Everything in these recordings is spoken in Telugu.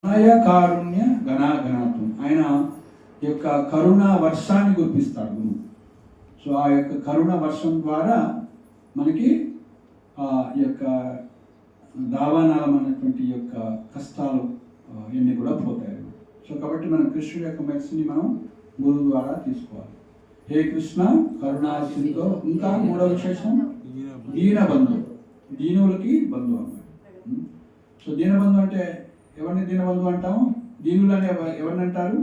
కారుణ్య గణాగణాత్వం, ఆయన యొక్క కరుణ వర్షాన్ని కురిపిస్తాడు గురువు. సో ఆ యొక్క కరుణ వర్షం ద్వారా మనకి ఈ యొక్క దావానాలమైనటువంటి యొక్క కష్టాలు ఇవన్నీ కూడా పోతాయి. సో కాబట్టి మనం కృష్ణుడి యొక్క మెస్ని మనం గురువు ద్వారా తీసుకోవాలి. హే కృష్ణ కరుణాసింతో. ఇంకా మూడవ విశేషం దీనబంధు, దీనులకి బంధు అన్నమాట. సో దీనబంధు అంటే ఎవరిని దీనబంధు అంటాము? దీనులని ఎవరిని అంటారు?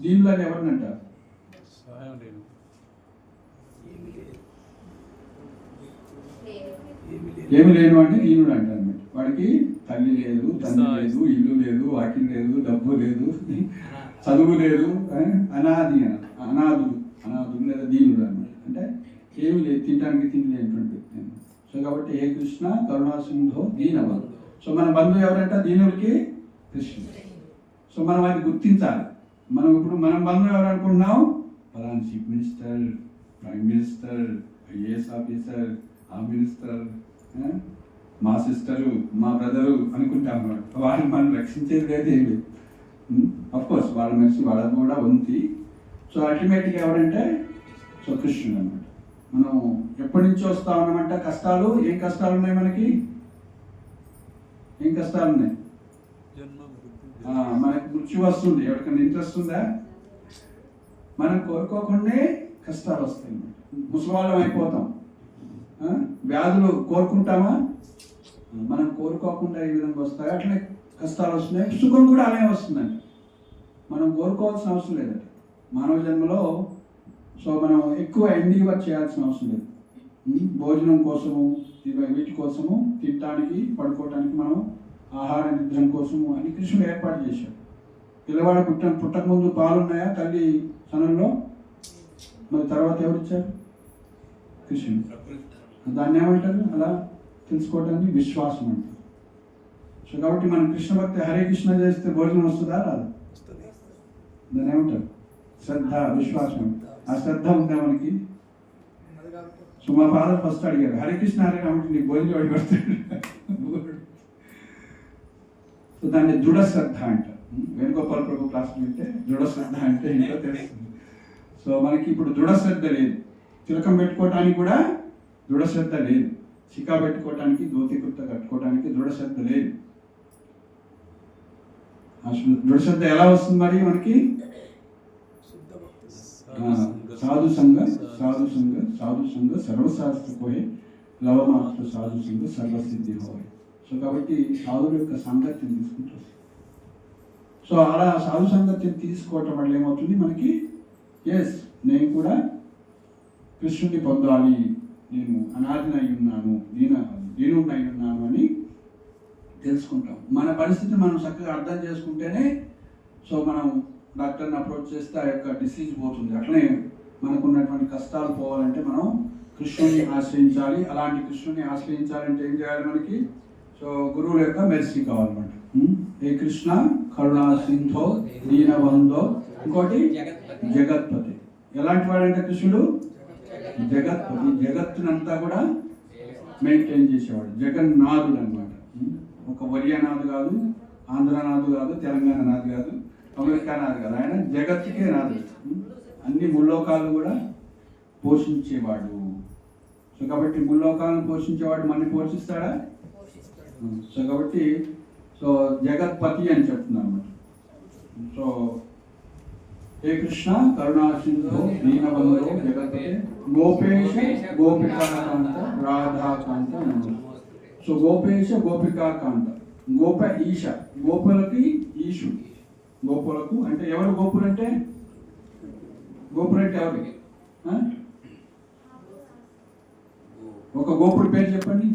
దీనులని ఎవరిని అంటారు? ఏమి లేను అంటే దీనుడు అంటారు అన్నమాట. వాడికి తల్లి లేదు, తండ్రి లేదు, ఇల్లు లేదు, వాకిల్ లేదు, డబ్బు లేదు, చదువు లేదు, అనాథుడు లేదా దీనుడు అన్నమాట. అంటే ఏమి లేదు, తినడానికి తిండి లేనటువంటి వ్యక్తి. సో కాబట్టి హే కృష్ణ కరుణాసింధో దీనబంధు. సో మన బంధువు ఎవరంటే దీనులకి కృష్ణుడు. సో మనం అది గుర్తించాలి. మనం బంధువు ఎవరు అనుకుంటున్నాం? ఫలానా chief minister, prime minister, IAS officer, ఆ మినిస్టర్, మా సిస్టరు, మా బ్రదరు అనుకుంటాం అన్నమాట. వాళ్ళని మనం రక్షించేది లేదు ఏమి. అఫ్కోర్స్ వాళ్ళ మనిషి వాళ్ళది కూడా ఉంది. సో అల్టిమేట్గా ఎవరంటే సో కృష్ణుడు అన్నమాట. మనం ఎప్పటి నుంచి వస్తా ఉన్నామంటే కష్టాలు. ఏం కష్టాలు ఉన్నాయి మనకి? ఏం కష్టాలు ఉన్నాయి? మనకి మృత్యు వస్తుంది. ఎవరికైనా ఇంట్రెస్ట్ ఉందా? మనం కోరుకోకుండా కష్టాలు వస్తాయి. ముసలివాళ్ళం అయిపోతాం. వ్యాధులు కోరుకుంటామా? మనం కోరుకోకుండా ఈ విధంగా వస్తాయి. అట్లనే కష్టాలు వస్తున్నాయి. సుఖం కూడా అలాగే వస్తుందండి. మనం కోరుకోవాల్సిన అవసరం లేదండి మానవ జన్మలో. సో మనం ఎక్కువ ఎండీవర్ చేయాల్సిన అవసరం లేదు. భోజనం కోసము, వీటి కోసము, తినడానికి, పడుకోవటానికి మనం ఆహార నిద్రం కోసము అని కృష్ణుడు ఏర్పాటు చేశాడు. పిల్లవాడు పుట్టక ముందు పాలున్నాయా తల్లి సనంలో? మరి తర్వాత ఎవరిచ్చారు? కృష్ణుడు. దాన్ని ఏమంటారు? అలా తెలుసుకోవటాన్ని విశ్వాసం అంటారు. సో కాబట్టి మనం కృష్ణ భక్తి హరే కృష్ణ చేస్తే భోజనం వస్తుందా? రాదు. దాన్ని ఏమంటారు? శ్రద్ధ, విశ్వాసం. ఆ శ్రద్ధ ఉందా మనకి? సో మా ఫాదర్ ఫస్ట్ అడిగారు, హరే కృష్ణ హరే రాముడు నీకు భోజనం వాడి పడతాడు. సో దాన్ని దృఢ శ్రద్ధ అంటారు. వేణుగోపాల ప్రభు క్లాస్ వింటే దృఢ శ్రద్ధ అంటే ఇంకా తెలుస్తుంది. సో మనకి ఇప్పుడు దృఢ శ్రద్ధ లేదు. తిలకం పెట్టుకోవటానికి కూడా దృఢ శ్రద్ధ లేదు. చికా పెట్టుకోవటానికి, ధోతి కుర్త కట్టుకోవడానికి దృఢ శ్రద్ధ లేదు. దృఢ శ్రద్ధ ఎలా వస్తుంది మరి మనకి? సాధు సంఘ సర్వశాస్త్ర పోయే లవమాత్ర సాధు సంఘ సర్వసిద్ధి హోయ్. సో కాబట్టి సాధువుల యొక్క సంగతిని తీసుకుంటూ వస్తుంది. సో అలా సాధు సంగతిని తీసుకోవటం వల్ల ఏమవుతుంది మనకి? ఎస్, నేను కూడా కృష్ణుడిని పొందాలి, నేను అనాథనై ఉన్నాను, దీనుడినై ఉన్నాను అని తెలుసుకుంటాం. మన పరిస్థితిని మనం చక్కగా అర్థం చేసుకుంటేనే సో మనం డాక్టర్ని అప్రోచ్ చేస్తే ఆ యొక్క డిసీజ్ పోతుంది. అట్లనే మనకు ఉన్నటువంటి కష్టాలు పోవాలంటే మనం కృష్ణుడిని ఆశ్రయించాలి. అలాంటి కృష్ణుడిని ఆశ్రయించాలంటే ఏం చేయాలి మనకి? సో గురువుల యొక్క మెర్సీ కావాలన్నమాట. ఏ కృష్ణ కరుణా సింధో దీనబంధో. ఇంకోటి జగత్పతి. ఎలాంటి వాడంటే కృష్ణుడు? జగత్పతి. జగత్తునంతా కూడా మెయింటైన్ చేసేవాడు. జగన్నాథుడు అనమాట. ఒక ఒరియానాథు కాదు, ఆంధ్రనాథు కాదు, తెలంగాణ నాథు కాదు, అమెరికా నాథు కాదు. ఆయన జగత్తుకే నాథు. అన్ని ముల్లోకాలను కూడా పోషించేవాడు. సో కాబట్టి ముల్లోకాలను పోషించేవాడు మనని పోషిస్తాడా? సో కాబట్టి సో జగత్పతి అని చెప్తున్నాను అనమాట. సో హే కృష్ణ కరుణా సింధో దీనబంధో జగత్పతే గోపేశ గోపికాకాంత రాధాకాంత. సో గోపేశ గోపికాకాంత. గోప ఈశ. గోపులకి ఈశుడు. గోపులకు అంటే ఎవరు? గోపులు అంటే ఎవరు? ఒక గోపుడు పేరు చెప్పండి.